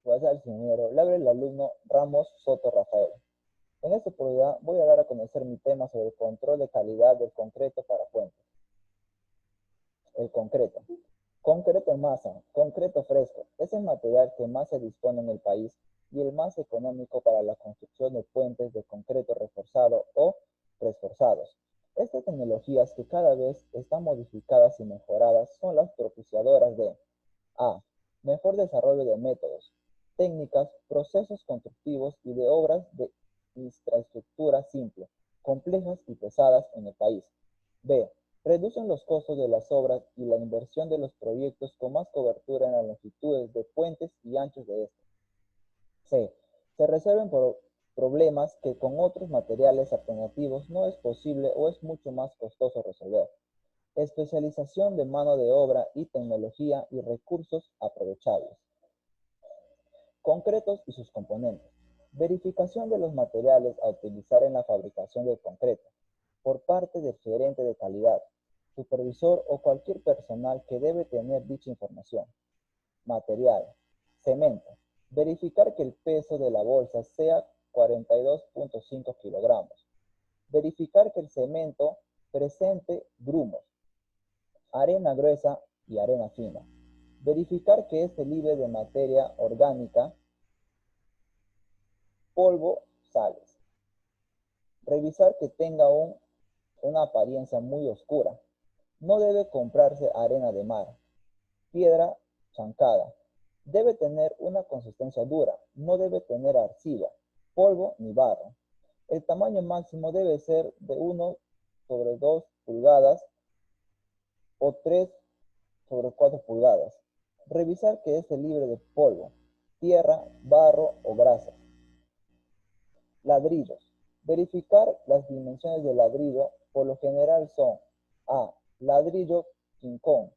Guasal Ingeniero, le habla el alumno Ramos Soto Rafael. En esta oportunidad voy a dar a conocer mi tema sobre el control de calidad del concreto para puentes. El concreto. Concreto en masa, concreto fresco, es el material que más se dispone en el país y el más económico para la construcción de puentes de concreto reforzado o reforzados. Estas tecnologías que cada vez están modificadas y mejoradas son las propiciadoras de A. Mejor desarrollo de métodos, técnicas, procesos constructivos y de obras de infraestructura simple, complejas y pesadas en el país. B. Reducen los costos de las obras y la inversión de los proyectos con más cobertura en las longitudes de puentes y anchos de estos. C. Se resuelven problemas que con otros materiales alternativos no es posible o es mucho más costoso resolver. Especialización de mano de obra y tecnología y recursos aprovechables. Concretos y sus componentes. Verificación de los materiales a utilizar en la fabricación del concreto por parte del gerente de calidad, supervisor o cualquier personal que debe tener dicha información. Material. Cemento. Verificar que el peso de la bolsa sea 42.5 kilogramos. Verificar que el cemento presente grumos, arena gruesa y arena fina. Verificar que esté libre de materia orgánica, polvo, sales. Revisar que tenga una apariencia muy oscura. No debe comprarse arena de mar, piedra chancada. Debe tener una consistencia dura, no debe tener arcilla, polvo ni barro. El tamaño máximo debe ser de 1/2 pulgadas o 3/4 pulgadas. Revisar que esté libre de polvo, tierra, barro o grasas. Ladrillos. Verificar las dimensiones del ladrillo, por lo general son A. Ladrillo quincón,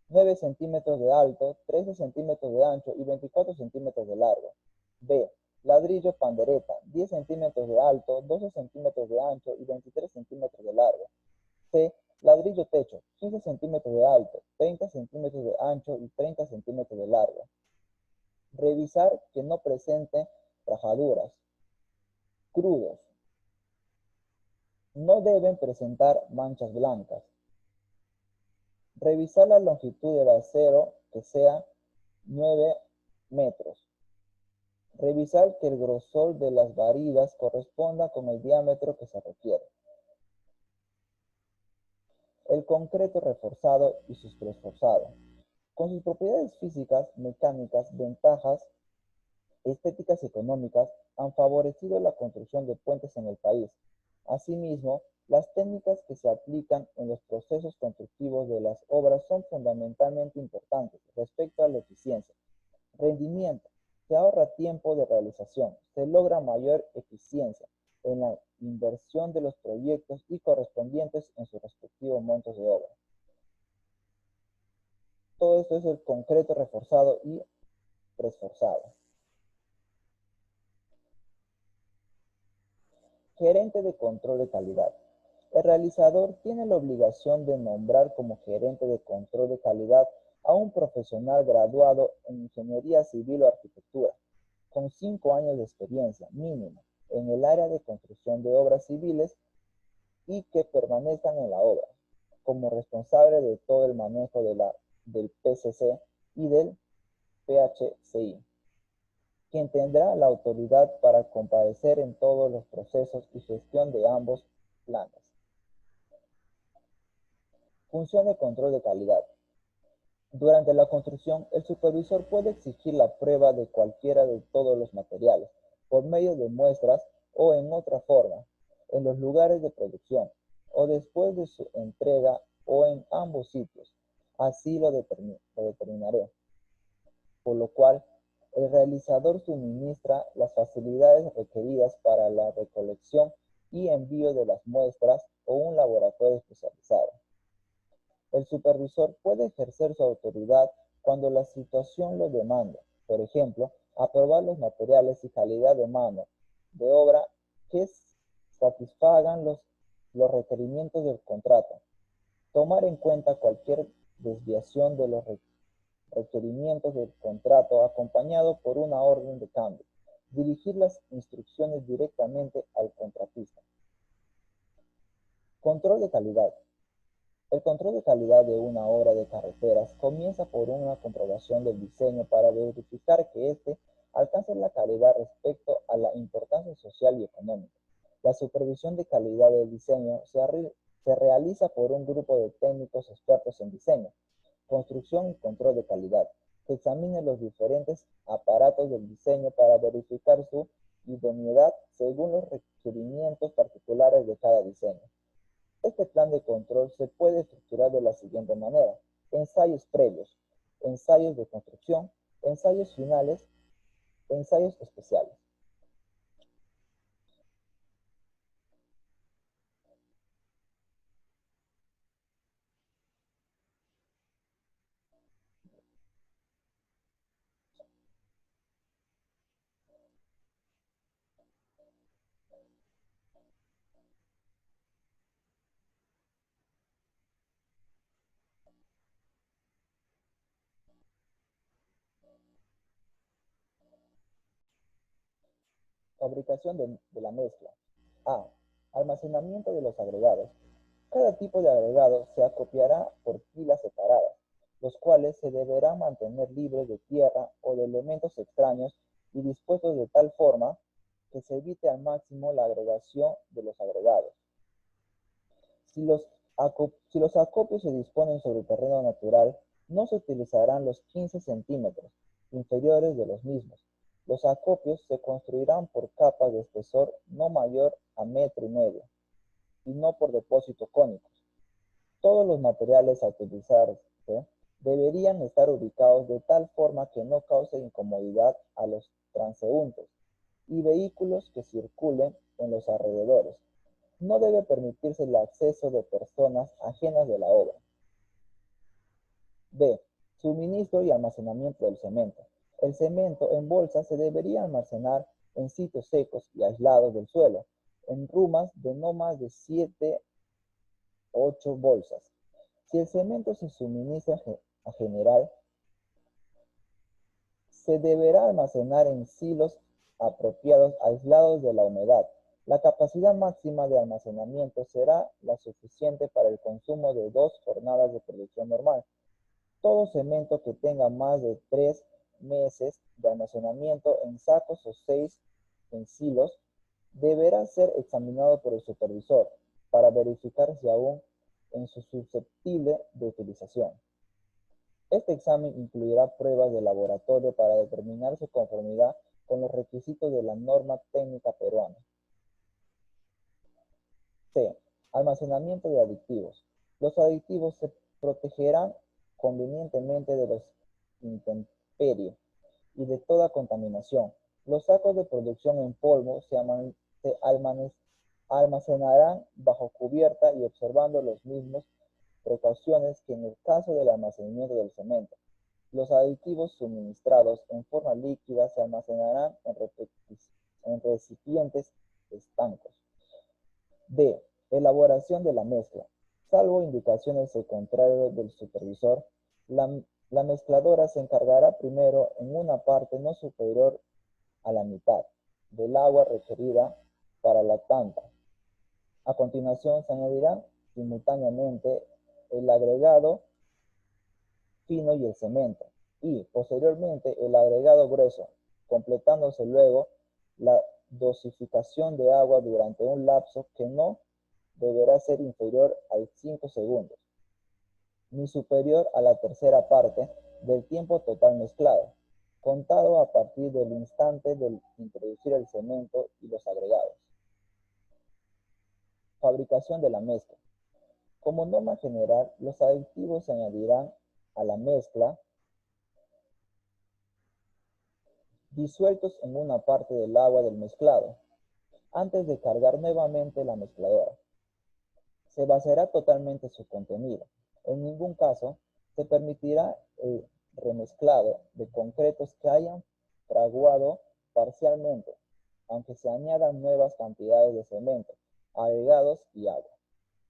9 centímetros de alto, 13 centímetros de ancho y 24 centímetros de largo. B. Ladrillo pandereta, 10 centímetros de alto, 12 centímetros de ancho y 23 centímetros de largo. C. Ladrillo techo, 15 centímetros de alto, 30 centímetros de ancho y 30 centímetros de largo. Revisar que no presente rajaduras. Crudos. No deben presentar manchas blancas. Revisar la longitud del acero que sea 9 metros. Revisar que el grosor de las varillas corresponda con el diámetro que se requiere. El concreto reforzado y sus reforzados. Con sus propiedades físicas, mecánicas, ventajas, estéticas y económicas, han favorecido la construcción de puentes en el país. Asimismo, las técnicas que se aplican en los procesos constructivos de las obras son fundamentalmente importantes respecto a la eficiencia, rendimiento, se ahorra tiempo de realización, se logra mayor eficiencia en la inversión de los proyectos y correspondientes en sus respectivos montos de obra. Todo esto es el concreto reforzado y reforzado. Gerente de control de calidad. El realizador tiene la obligación de nombrar como gerente de control de calidad a un profesional graduado en ingeniería civil o arquitectura, con 5 años de experiencia mínima en el área de construcción de obras civiles y que permanezcan en la obra, como responsable de todo el manejo del PCC y del PHCI, quien tendrá la autoridad para comparecer en todos los procesos y gestión de ambos planes. Función de control de calidad. Durante la construcción, el supervisor puede exigir la prueba de cualquiera de todos los materiales, por medio de muestras o en otra forma, en los lugares de producción, o después de su entrega o en ambos sitios. Así lo determinaré. Por lo cual, el realizador suministra las facilidades requeridas para la recolección y envío de las muestras o un laboratorio especializado. El supervisor puede ejercer su autoridad cuando la situación lo demanda, por ejemplo, aprobar los materiales y calidad de mano de obra que satisfagan los requerimientos del contrato, tomar en cuenta cualquier desviación de los requerimientos del contrato acompañado por una orden de cambio. Dirigir las instrucciones directamente al contratista. Control de calidad. El control de calidad de una obra de carreteras comienza por una comprobación del diseño para verificar que éste alcance la calidad respecto a la importancia social y económica. La supervisión de calidad del diseño se realiza por un grupo de técnicos expertos en diseño, construcción y control de calidad, que examinen los diferentes aparatos del diseño para verificar su idoneidad según los requerimientos particulares de cada diseño. Este plan de control se puede estructurar de la siguiente manera: ensayos previos, ensayos de construcción, ensayos finales, ensayos especiales. Fabricación de la mezcla. A. Almacenamiento de los agregados. Cada tipo de agregado se acopiará por pilas separadas, los cuales se deberán mantener libres de tierra o de elementos extraños y dispuestos de tal forma que se evite al máximo la agregación de los agregados. Si los acopios se disponen sobre terreno natural, no se utilizarán los 15 centímetros inferiores de los mismos. Los acopios se construirán por capas de espesor no mayor a 1,5 metros y no por depósitos cónicos. Todos los materiales a utilizarse deberían estar ubicados de tal forma que no cause incomodidad a los transeúntes y vehículos que circulen en los alrededores. No debe permitirse el acceso de personas ajenas de la obra. B. Suministro y almacenamiento del cemento. El cemento en bolsa se debería almacenar en sitios secos y aislados del suelo, en rumas de no más de 7 o 8 bolsas. Si el cemento se suministra a general, se deberá almacenar en silos apropiados aislados de la humedad. La capacidad máxima de almacenamiento será la suficiente para el consumo de 2 jornadas de producción normal. Todo cemento que tenga más de 3 meses de almacenamiento en sacos o 6 en silos deberá ser examinado por el supervisor para verificar si aún es susceptible de utilización. Este examen incluirá pruebas de laboratorio para determinar su conformidad con los requisitos de la norma técnica peruana. C. Almacenamiento de aditivos. Los aditivos se protegerán convenientemente de los intemperies y de toda contaminación. Los sacos de producción en polvo se almacenarán bajo cubierta y observando las mismas precauciones que en el caso del almacenamiento del cemento. Los aditivos suministrados en forma líquida se almacenarán en recipientes estancos. D. Elaboración de la mezcla. Salvo indicaciones al contrario del supervisor, la mezcladora se encargará primero en una parte no superior a la mitad del agua requerida para la tanda. A continuación se añadirán simultáneamente el agregado fino y el cemento, y posteriormente el agregado grueso, completándose luego la dosificación de agua durante un lapso que no deberá ser inferior a 5 segundos, ni superior a la tercera parte del tiempo total mezclado, contado a partir del instante de introducir el cemento y los agregados. Fabricación de la mezcla. Como norma general, los aditivos se añadirán a la mezcla disueltos en una parte del agua del mezclado, antes de cargar nuevamente la mezcladora. Se vaciará totalmente su contenido. En ningún caso se permitirá el remezclado de concretos que hayan fraguado parcialmente, aunque se añadan nuevas cantidades de cemento, agregados y agua.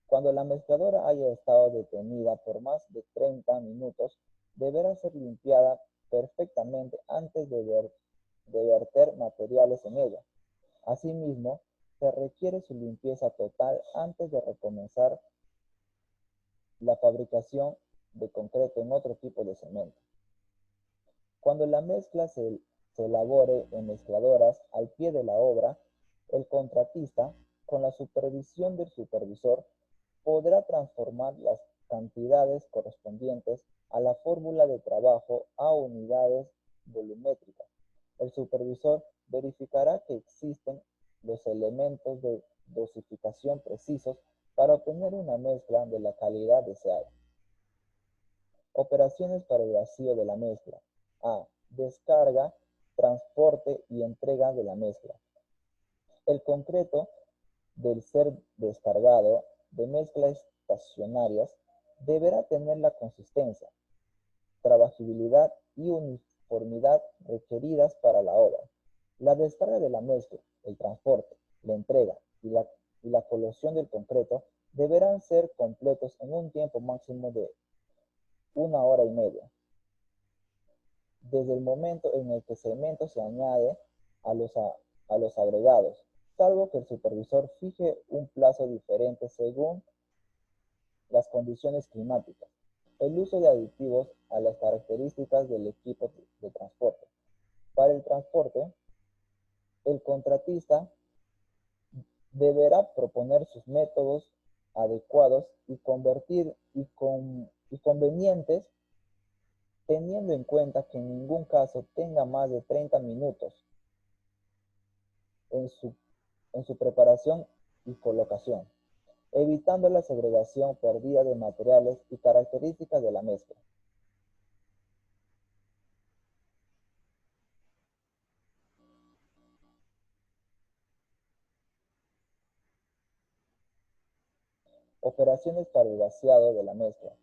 Cuando la mezcladora haya estado detenida por más de 30 minutos, deberá ser limpiada perfectamente antes de verter materiales en ella. Asimismo, se requiere su limpieza total antes de recomenzar la fabricación de concreto en otro tipo de cemento. Cuando la mezcla se elabore en mezcladoras al pie de la obra, el contratista, con la supervisión del supervisor, podrá transformar las cantidades correspondientes a la fórmula de trabajo a unidades volumétricas. El supervisor verificará que existen los elementos de dosificación precisos para obtener una mezcla de la calidad deseada. Operaciones para el vacío de la mezcla. A. Descarga, transporte y entrega de la mezcla. El concreto del ser descargado de mezclas estacionarias deberá tener la consistencia, trabajabilidad y uniformidad requeridas para la obra. La descarga de la mezcla, el transporte, la entrega y la colocación del concreto deberán ser completos en un tiempo máximo de 1 hora y media, desde el momento en el que el cemento se añade a los agregados, salvo que el supervisor fije un plazo diferente según las condiciones climáticas. El uso de aditivos a las características del equipo de transporte. Para el transporte, el contratista deberá proponer sus métodos adecuados y convenientes, teniendo en cuenta que en ningún caso tenga más de 30 minutos en su preparación y colocación, evitando la segregación perdida de materiales y características de la mezcla. Operaciones para el vaciado de la mezcla.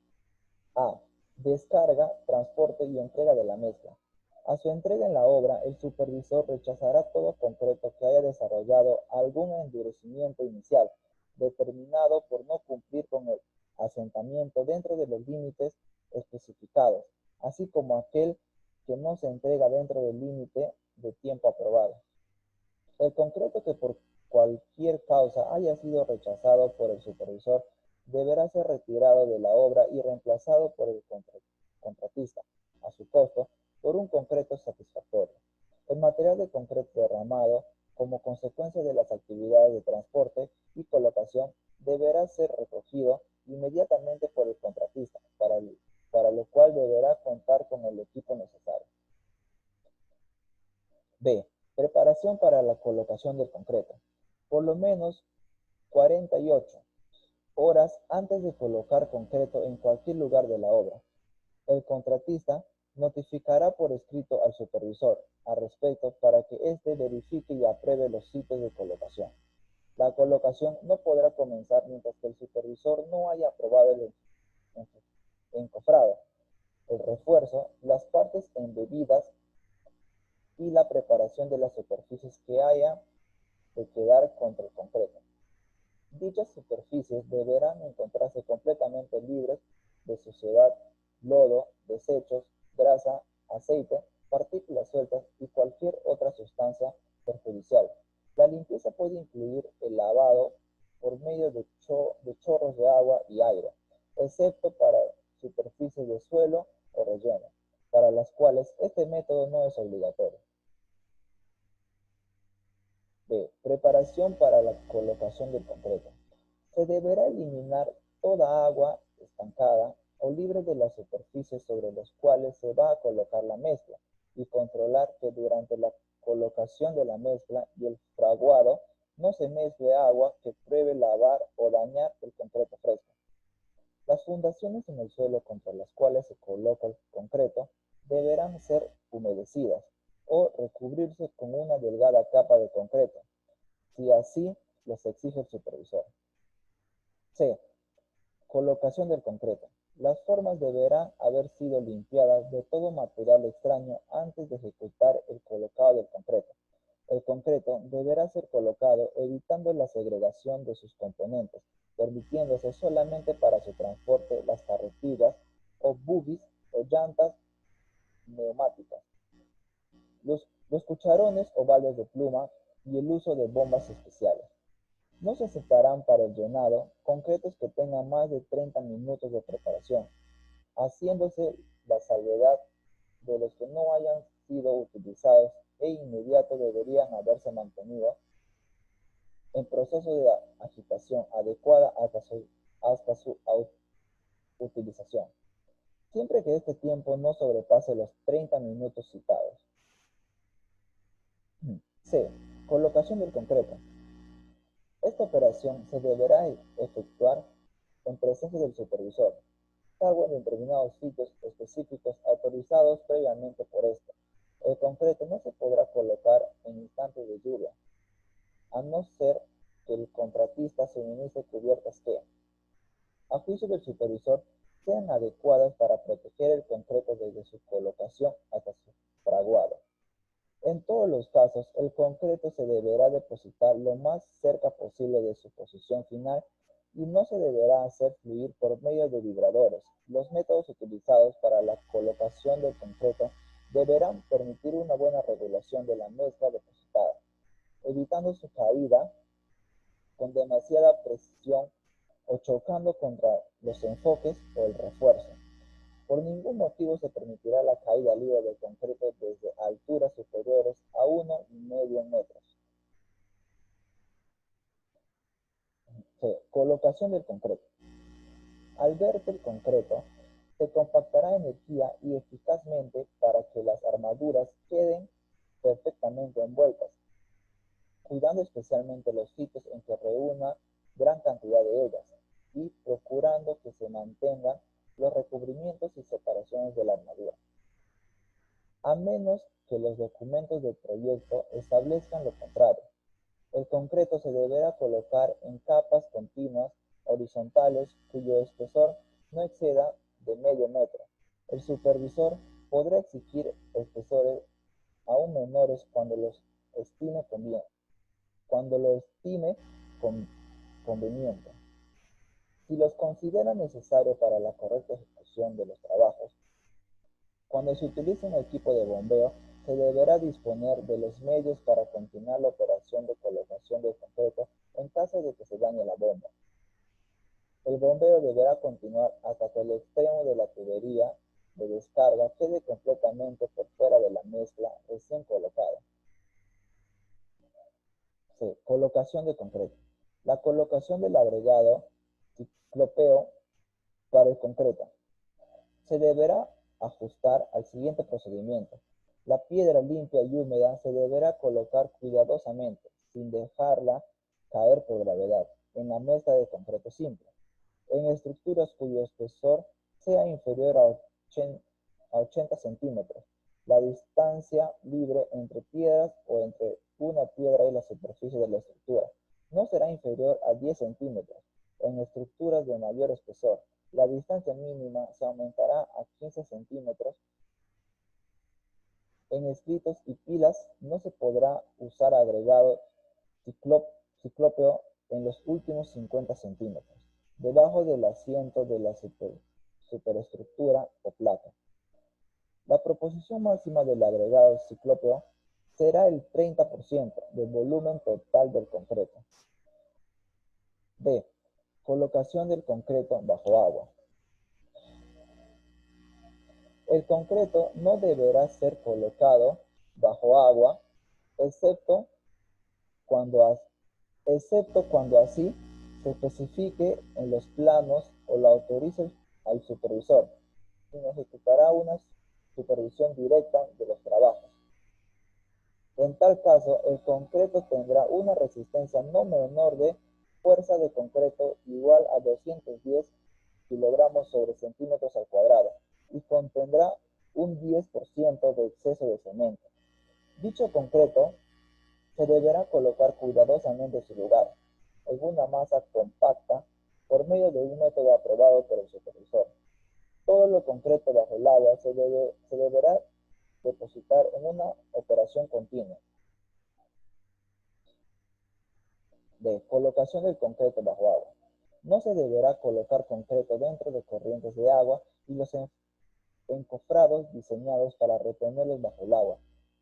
A. Descarga, transporte y entrega de la mezcla. A su entrega en la obra, el supervisor rechazará todo concreto que haya desarrollado algún endurecimiento inicial, determinado por no cumplir con el asentamiento dentro de los límites especificados, así como aquel que no se entrega dentro del límite de tiempo aprobado. El concreto que por cualquier causa haya sido rechazado por el supervisor deberá ser retirado de la obra y reemplazado por el contratista, a su costo, por un concreto satisfactorio. El material de concreto derramado, como consecuencia de las actividades de transporte y colocación, deberá ser recogido inmediatamente por el contratista, para lo cual deberá contar con el equipo necesario. B. Preparación para la colocación del concreto. Por lo menos 48 horas antes de colocar concreto en cualquier lugar de la obra, el contratista notificará por escrito al supervisor al respecto para que éste verifique y apruebe los sitios de colocación. La colocación no podrá comenzar mientras que el supervisor no haya aprobado el encofrado, el refuerzo, las partes embebidas y la preparación de las superficies que haya de quedar contra el concreto. Dichas superficies deberán encontrarse completamente libres de suciedad, lodo, desechos, grasa, aceite, partículas sueltas y cualquier otra sustancia perjudicial. La limpieza puede incluir el lavado por medio de chorros de agua y aire, excepto para superficies de suelo o relleno, para las cuales este método no es obligatorio. B. Preparación para la colocación del concreto. Se deberá eliminar toda agua estancada o libre de las superficies sobre las cuales se va a colocar la mezcla y controlar que durante la colocación de la mezcla y el fraguado no se mezcle agua que pruebe lavar o dañar el concreto fresco. Las fundaciones en el suelo contra las cuales se coloca el concreto deberán ser humedecidas o recubrirse con una delgada capa de concreto, si así los exige el supervisor. C. Colocación del concreto. Las formas deberán haber sido limpiadas de todo material extraño antes de ejecutar el colocado del concreto. El concreto deberá ser colocado evitando la segregación de sus componentes, permitiéndose solamente para su transporte las carretillas o buggies o llantas neumáticas, los cucharones o baldes de pluma y el uso de bombas especiales. No se aceptarán para el llenado concretos que tengan más de 30 minutos de preparación, haciéndose la salvedad de los que no hayan sido utilizados e inmediato deberían haberse mantenido en proceso de agitación adecuada hasta su utilización, siempre que este tiempo no sobrepase los 30 minutos citados. C. Colocación del concreto. Esta operación se deberá efectuar en presencia del supervisor, salvo en determinados sitios específicos autorizados previamente por este. El concreto no se podrá colocar en instantes de lluvia, a no ser que el contratista suministre cubiertas que, a juicio del supervisor, sean adecuadas para proteger el concreto desde su colocación hasta su fraguado. En todos los casos, el concreto se deberá depositar lo más cerca posible de su posición final y no se deberá hacer fluir por medio de vibradores. Los métodos utilizados para la colocación del concreto deberán permitir una buena regulación de la mezcla depositada, evitando su caída con demasiada presión o chocando contra los enfoques o el refuerzo. Por ningún motivo se permitirá la caída libre de concreto desde alturas superiores a 1,5 metros. C. Colocación del concreto. Al verter el concreto, se compactará energía y eficazmente para que las armaduras queden perfectamente envueltas, cuidando especialmente los sitios en que reúna gran cantidad de ellas y procurando que se mantengan los recubrimientos y separaciones de la armadura, a menos que los documentos del proyecto establezcan lo contrario. El concreto se deberá colocar en capas continuas horizontales cuyo espesor no exceda de medio metro. El supervisor podrá exigir espesores aún menores cuando los estime conveniente. Si los considera necesario para la correcta ejecución de los trabajos, cuando se utilice un equipo de bombeo, se deberá disponer de los medios para continuar la operación de colocación del concreto en caso de que se dañe la bomba. El bombeo deberá continuar hasta que el extremo de la tubería de descarga quede completamente por fuera de la mezcla recién colocada. C. Colocación de concreto. La colocación del agregado ciclópeo para el concreto se deberá ajustar al siguiente procedimiento. La piedra limpia y húmeda se deberá colocar cuidadosamente, sin dejarla caer por gravedad, en la mezcla de concreto simple, en estructuras cuyo espesor sea inferior a 80 centímetros. La distancia libre entre piedras o entre una piedra y la superficie de la estructura no será inferior a 10 centímetros. En estructuras de mayor espesor, la distancia mínima se aumentará a 15 centímetros. En escritos y pilas no se podrá usar agregado ciclópeo en los últimos 50 centímetros, debajo del asiento de la superestructura o placa. La proporción máxima del agregado ciclópeo será el 30% del volumen total del concreto. D. Colocación del concreto bajo agua. El concreto no deberá ser colocado bajo agua, excepto cuando así se especifique en los planos o lo autorice al supervisor, quien ejecutará una supervisión directa de los trabajos. En tal caso, el concreto tendrá una resistencia no menor de fuerza de concreto igual a 210 kilogramos sobre centímetros al cuadrado y contendrá un 10% de exceso de cemento. Dicho concreto se deberá colocar cuidadosamente en su lugar, en una masa compacta, por medio de un método aprobado por el supervisor. Todo lo concreto bajo el agua se deberá depositar en una operación continua. D. Colocación del concreto bajo agua. No se deberá colocar concreto dentro de corrientes de agua y los encofrados diseñados para retenerlos bajo el agua.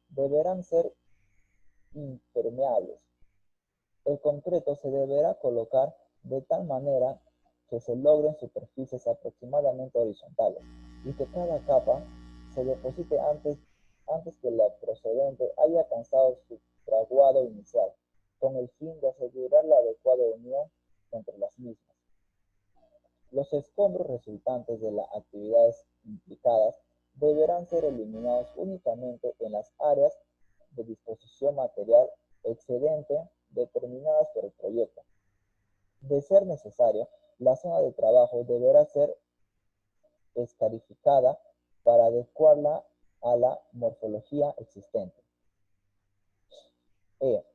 Deberán ser impermeables. El concreto se deberá colocar de tal manera que se logren superficies aproximadamente horizontales y que cada capa se deposite antes que la procedente haya alcanzado su fraguado inicial, con el fin de asegurar la adecuada unión entre las mismas. Los escombros resultantes de las actividades implicadas deberán ser eliminados únicamente en las áreas de disposición material excedente determinadas por el proyecto. De ser necesario, la zona de trabajo deberá ser escarificada para adecuarla a la morfología existente.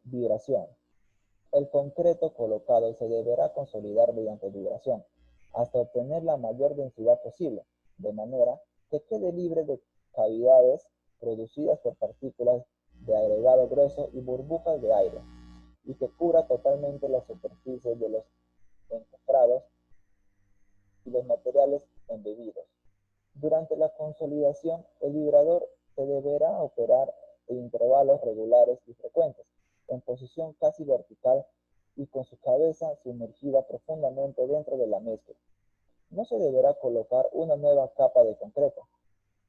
Vibración. El concreto colocado se deberá consolidar mediante vibración hasta obtener la mayor densidad posible, de manera que quede libre de cavidades producidas por partículas de agregado grueso y burbujas de aire, y que cubra totalmente la superficie de los encofrados y los materiales embebidos. Durante la consolidación, el vibrador se deberá operar en intervalos regulares y frecuentes, en posición casi vertical y con su cabeza sumergida profundamente dentro de la mezcla. No se deberá colocar una nueva capa de concreto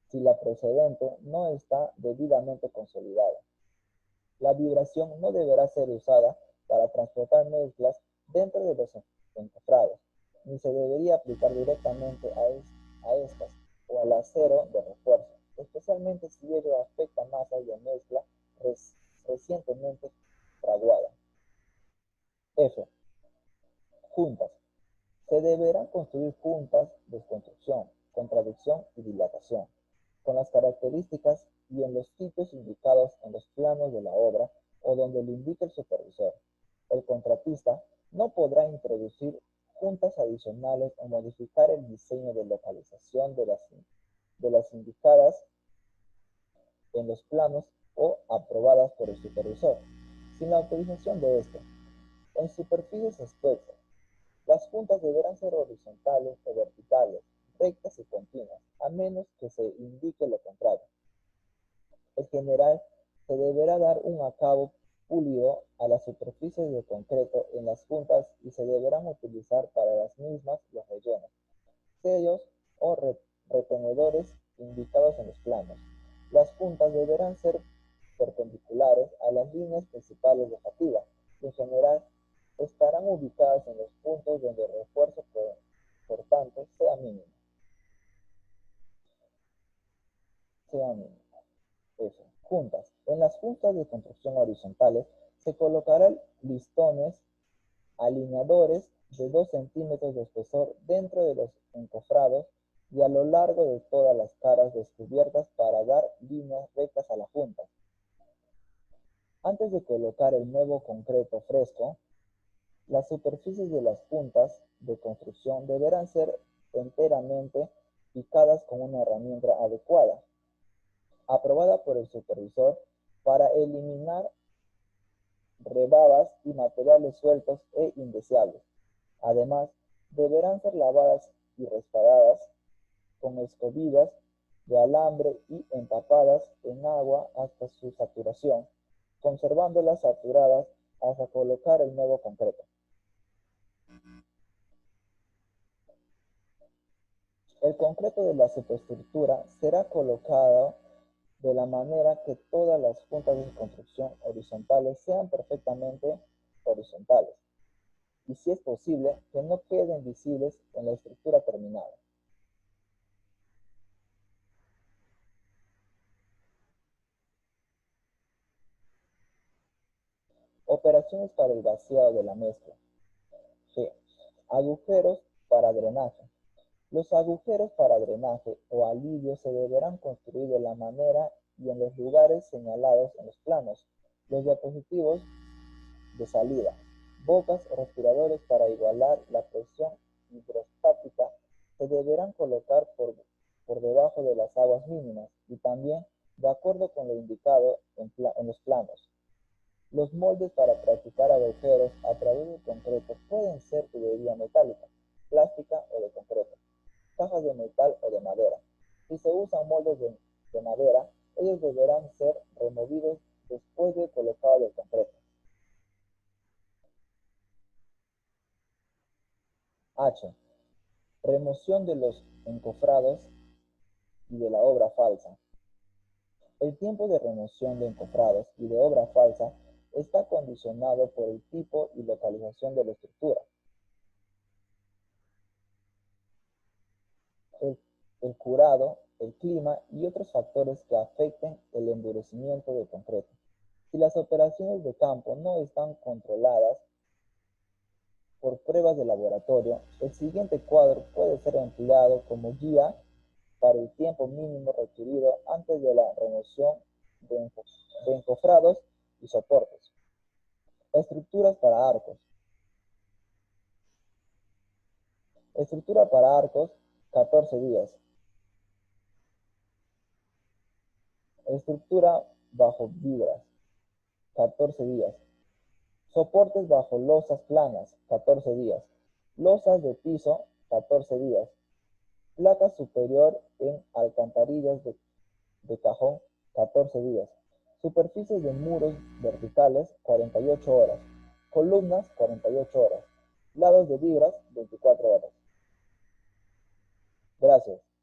si la precedente no está debidamente consolidada. La vibración no deberá ser usada para transportar mezclas dentro de los encofrados, ni se debería aplicar directamente a estas o al acero de refuerzo, especialmente si ello afecta masas de mezcla recientemente fraguada. Juntas. Se deberán construir juntas de construcción, contradicción y dilatación, con las características y en los sitios indicados en los planos de la obra o donde lo indique el supervisor. El contratista no podrá introducir juntas adicionales o modificar el diseño de localización de las indicadas en los planos o aprobadas por el supervisor, sin la autorización de éste. En superficies expuestas, las juntas deberán ser horizontales o verticales, rectas y continuas, a menos que se indique lo contrario. En general, se deberá dar un acabado pulido a las superficies de concreto en las juntas y se deberán utilizar para las mismas los rellenos, sellos o retenedores indicados en los planos. Las juntas deberán ser perpendiculares a las líneas principales de fatiga y en general estarán ubicadas en los puntos donde el refuerzo portante sea mínimo. Juntas. En las juntas de construcción horizontales se colocarán listones alineadores de 2 centímetros de espesor dentro de los encofrados y a lo largo de todas las caras descubiertas para dar líneas rectas a la junta. Antes de colocar el nuevo concreto fresco, las superficies de las juntas de construcción deberán ser enteramente picadas con una herramienta adecuada, aprobada por el supervisor, para eliminar rebabas y materiales sueltos e indeseables. Además, deberán ser lavadas y respaldadas con escobillas de alambre y empapadas en agua hasta su saturación, conservándolas saturadas hasta colocar el nuevo concreto. El concreto de la superestructura será colocado de la manera que todas las juntas de construcción horizontales sean perfectamente horizontales y, si es posible, que no queden visibles en la estructura terminada. Operaciones para el vaciado de la mezcla. G. Agujeros para drenaje. Los agujeros para drenaje o alivio se deberán construir de la manera y en los lugares señalados en los planos. Los diapositivos de salida, bocas o respiradores para igualar la presión hidrostática se deberán colocar por debajo de las aguas mínimas y también de acuerdo con lo indicado en los planos. Los moldes para practicar agujeros a través del concreto pueden ser tubería metálica, plástica o de concreto, cajas de metal o de madera. Si se usan moldes de madera, ellos deberán ser removidos después de colocado el concreto. H. Remoción de los encofrados y de la obra falsa. El tiempo de remoción de encofrados y de obra falsa está condicionado por el tipo y localización de la estructura. El curado, el clima y otros factores que afecten el endurecimiento del concreto. Si las operaciones de campo no están controladas por pruebas de laboratorio, el siguiente cuadro puede ser empleado como guía para el tiempo mínimo requerido antes de la remoción de encofrados y soportes. Estructuras para arcos. Estructura para arcos, 14 días. Estructura bajo vigas, 14 días. Soportes bajo losas planas, 14 días. Losas de piso, 14 días. Placa superior en alcantarillas de cajón, 14 días. Superficies de muros verticales, 48 horas. Columnas, 48 horas. Lados de vibras, 24 horas. Gracias.